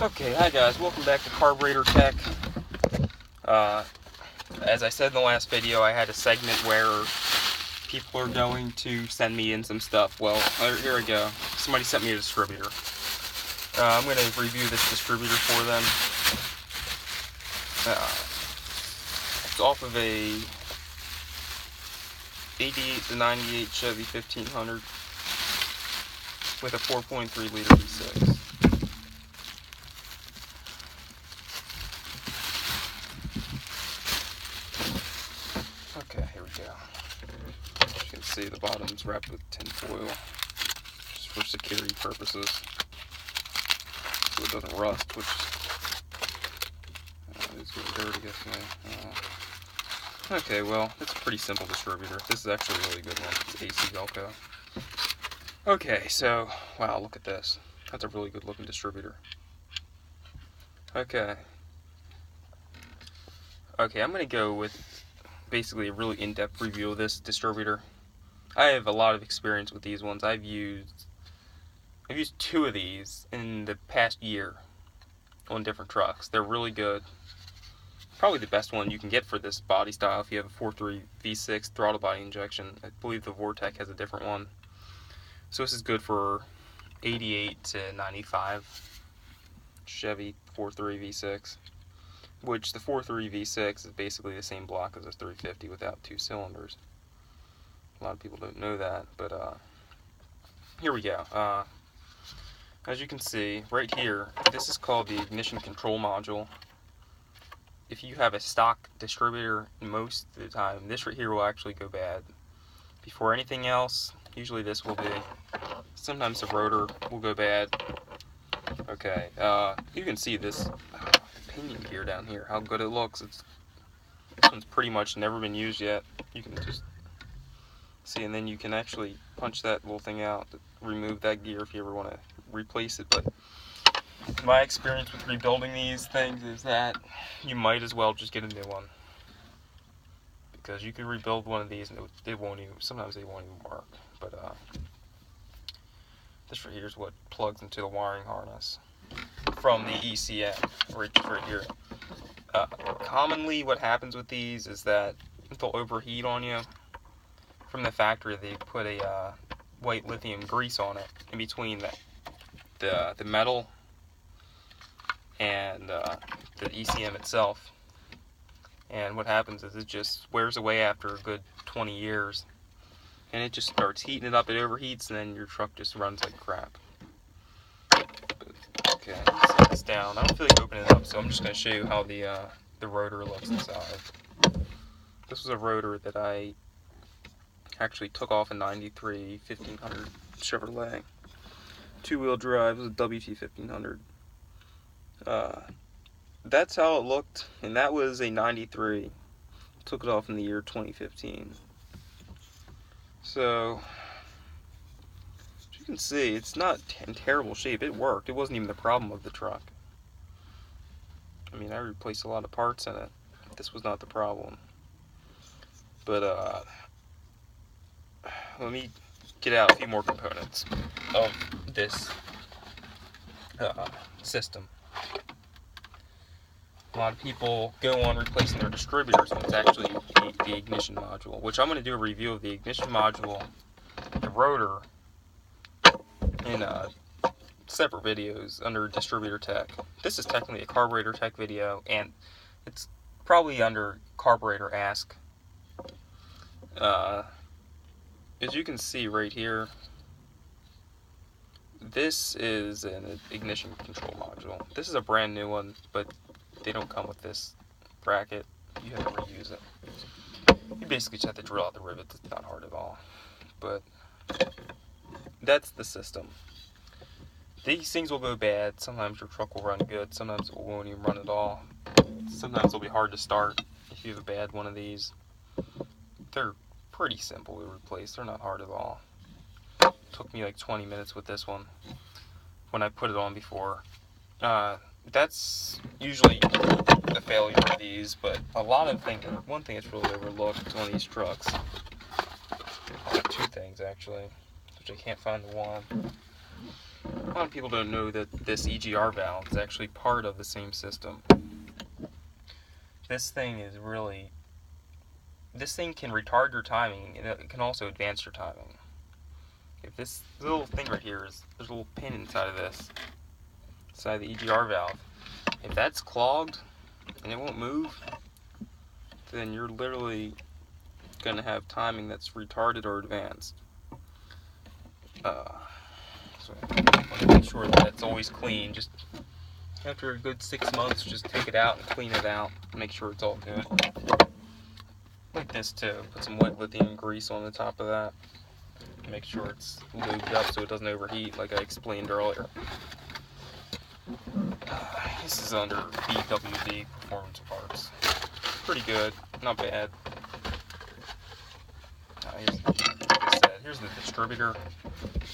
Okay, hi guys, welcome back to Carburetor Tech. As I said in the last video, I had a segment where people are going to send me in some stuff. Well, here we go. Somebody sent me a distributor. I'm going to review this distributor for them. It's off of a 88 to 98 Chevy 1500 with a 4.3 liter V6. Okay, here we go. As you can see, the bottom's wrapped with tin foil, just for security purposes, so it doesn't rust, which is getting dirty, I guess. Okay, well, it's a pretty simple distributor. This is actually a really good one. It's AC Velcro. Okay, so, wow, look at this. That's a really good looking distributor. Okay, I'm going to go with basically a really in-depth review of this distributor. I have a lot of experience with these ones. I've used two of these in the past year on different trucks. They're really good. Probably the best one you can get for this body style if you have a 4.3 V6 throttle body injection. I believe the Vortec has a different one. So this is good for 88 to 95 Chevy 4.3 V6. Which the 4.3 V6 is basically the same block as a 350 without two cylinders. A lot of people don't know that, but here we go. As you can see, right here, this is called the ignition control module. If you have a stock distributor, most of the time, this right here will actually go bad. Before anything else, usually this will be. Sometimes the rotor will go bad. Okay, you can see this pinion gear down here, how good it looks. This one's pretty much never been used yet. You can just see, and then you can actually punch that little thing out to remove that gear if you ever want to replace it. But my experience with rebuilding these things is that you might as well just get a new one, because you could rebuild one of these and it won't even, sometimes they won't even work. But this right here is what plugs into the wiring harness from the ECM, right here. Commonly what happens with these is that they'll overheat on you. From the factory, they put a white lithium grease on it in between the metal and the ECM itself. And what happens is it just wears away after a good 20 years. And it just starts heating it up, it overheats, and then your truck just runs like crap. Okay, set this down. I don't feel like opening it up, so I'm just going to show you how the rotor looks inside. This was a rotor that I actually took off a 93 1500 Chevrolet. Two-wheel drive, it was a WT 1500. That's how it looked, and that was a 93. Took it off in the year 2015. So, as you can see, it's not in terrible shape. It worked. It wasn't even the problem of the truck. I mean, I replaced a lot of parts in it. This was not the problem. But, let me get out a few more components of this system. A lot of people go on replacing their distributors when it's actually the ignition module, which I'm going to do a review of the ignition module, the rotor, in separate videos under Distributor Tech. This is technically a Carburetor Tech video, and it's probably under Carburetor Ask. As you can see right here, this is an ignition control module. This is a brand new one, but they don't come with this bracket. You have to reuse it. You basically just have to drill out the rivets. It's not hard at all. But that's the system. These things will go bad. Sometimes your truck will run good. Sometimes it won't even run at all. Sometimes it'll be hard to start if you have a bad one of these. They're pretty simple to replace. They're not hard at all. It took me like 20 minutes with this one when I put it on before. That's usually the failure of these, but one thing that's really overlooked on these trucks, two things actually, which I can't find the one. A lot of people don't know that this EGR valve is actually part of the same system. This thing can retard your timing, and it can also advance your timing. If this little thing right here there's a little pin inside of this, inside the EGR valve. If that's clogged and it won't move, then you're literally going to have timing that's retarded or advanced. So make sure that it's always clean. Just after a good 6 months, just take it out and clean it out. Make sure it's all good. Like this too. Put some wet lithium grease on the top of that. Make sure it's lubed up so it doesn't overheat, like I explained earlier. This is under BWD Performance Parts. Pretty good, not bad. Like I said, here's the distributor.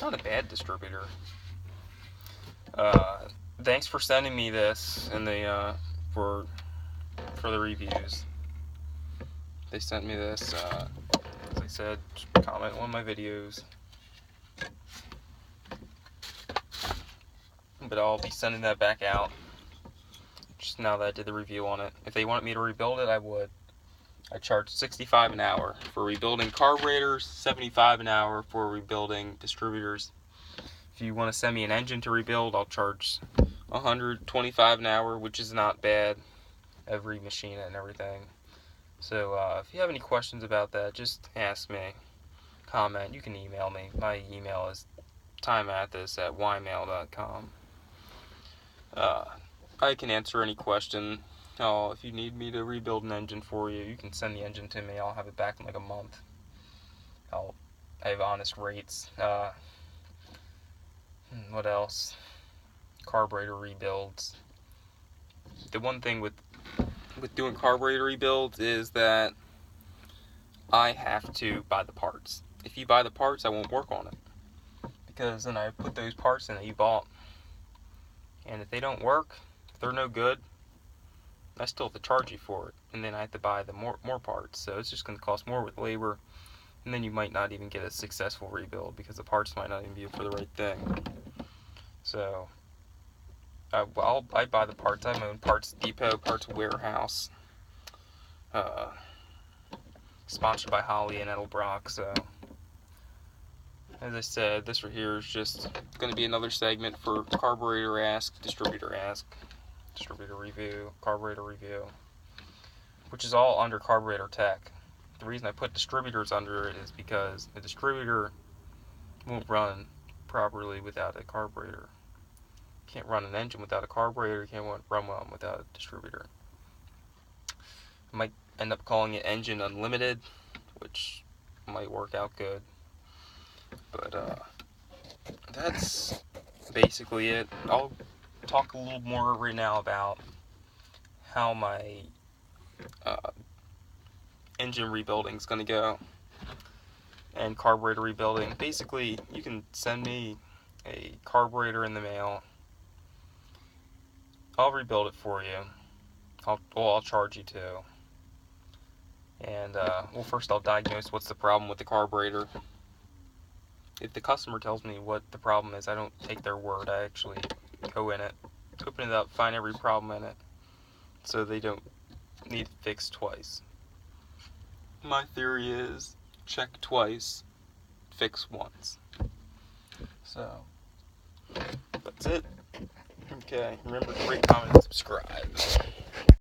Not a bad distributor. Thanks for sending me this and for the reviews. They sent me this. As I said, just comment on my videos. But I'll be sending that back out just now that I did the review on it. If they wanted me to rebuild it, I would. I charge $65 an hour for rebuilding carburetors, $75 an hour for rebuilding distributors. If you want to send me an engine to rebuild, I'll charge $125 an hour, which is not bad. Every machine and everything. So if you have any questions about that, just ask me. Comment. You can email me. My email is timemathis@ymail.com. I can answer any question. If you need me to rebuild an engine for you, you can send the engine to me. I'll have it back in like a month. I have honest rates. What else? Carburetor rebuilds. The one thing with doing carburetor rebuilds is that I have to buy the parts. If you buy the parts, I won't work on it. Because then I put those parts in that you bought. And if they don't work, if they're no good, I still have to charge you for it. And then I have to buy the more parts. So it's just going to cost more with labor. And then you might not even get a successful rebuild because the parts might not even be for the right thing. So I buy the parts. I have my own parts depot, parts warehouse. Sponsored by Holly and Edelbrock. So as I said, this right here is just going to be another segment for carburetor ask, distributor ask, distributor review, carburetor review, which is all under carburetor tech. The reason I put distributors under it is because a distributor won't run properly without a carburetor. You can't run an engine without a carburetor. You can't run one without a distributor. I might end up calling it Engine Unlimited, which might work out good. But that's basically it. I'll talk a little more right now about how my engine rebuilding is going to go and carburetor rebuilding. Basically, you can send me a carburetor in the mail. I'll rebuild it for you. I'll charge you too. And first I'll diagnose what's the problem with the carburetor. If the customer tells me what the problem is, I don't take their word. I actually go in it, open it up, find every problem in it, so they don't need it fixed twice. My theory is check twice, fix once. So that's it. Okay, remember to rate, comment, and subscribe.